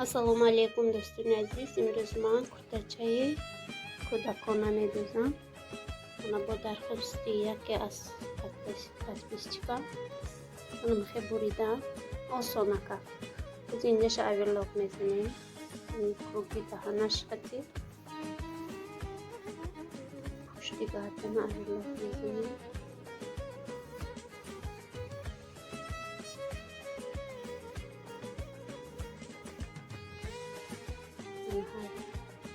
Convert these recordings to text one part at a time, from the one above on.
Ассалому алайкум дӯстони азиз. Имрӯз ман куртачаи кӯдакона медӯзам. Мана бо дархости яке аз подписчика мана мехе буридам осонака. Biz ince overlock mezenin krugi dahanаш хати пушти гардана overlock mezenin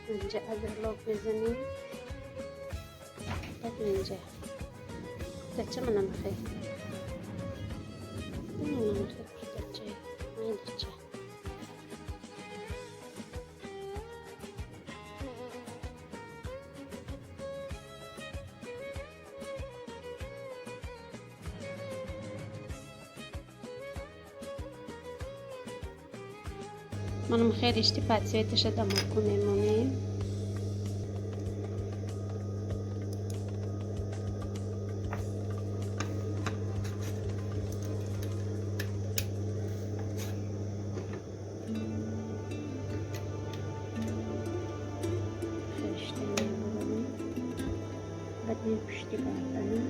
اینجا overlock mezenin بعد اینجا کتچه منم خیلی کتچه اینجا మనం خیلی اشتی پتسویتش دمار کنیم بعد پشتی بردنم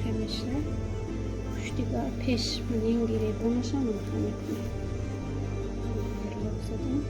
Хемеше пуштига пеш манин гиребонашам механекне берлоксадам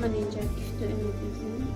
من اینجا کفتو می‌ریزم.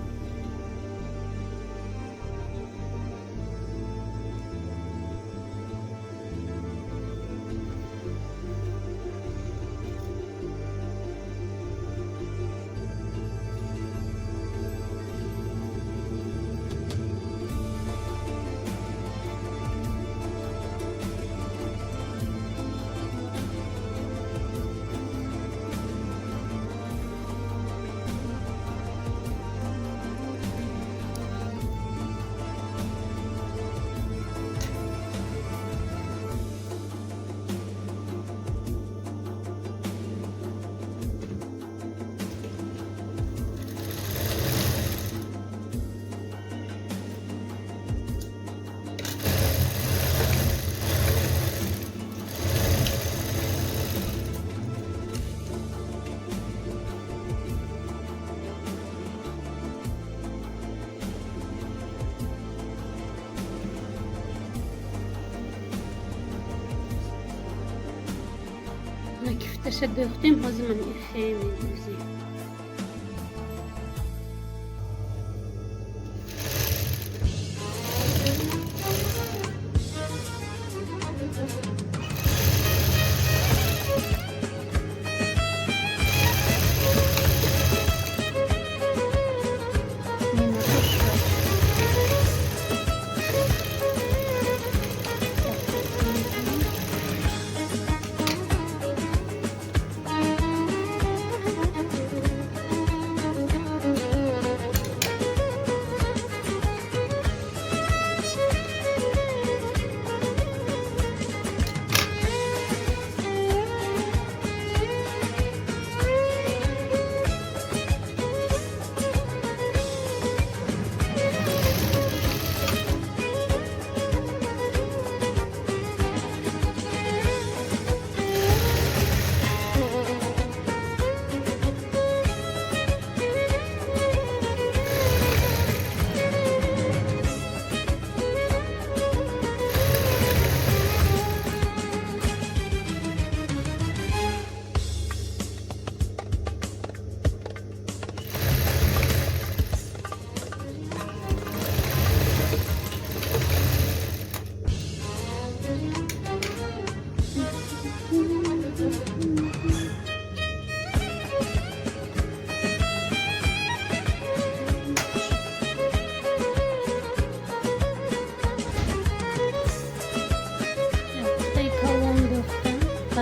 کفتش دوختیم حاضر من خیلی می‌دوزیم.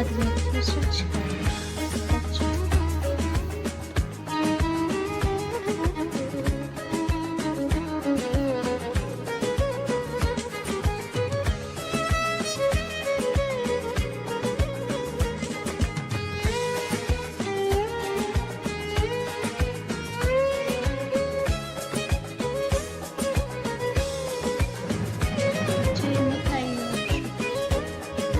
Hadi bekle çıkar.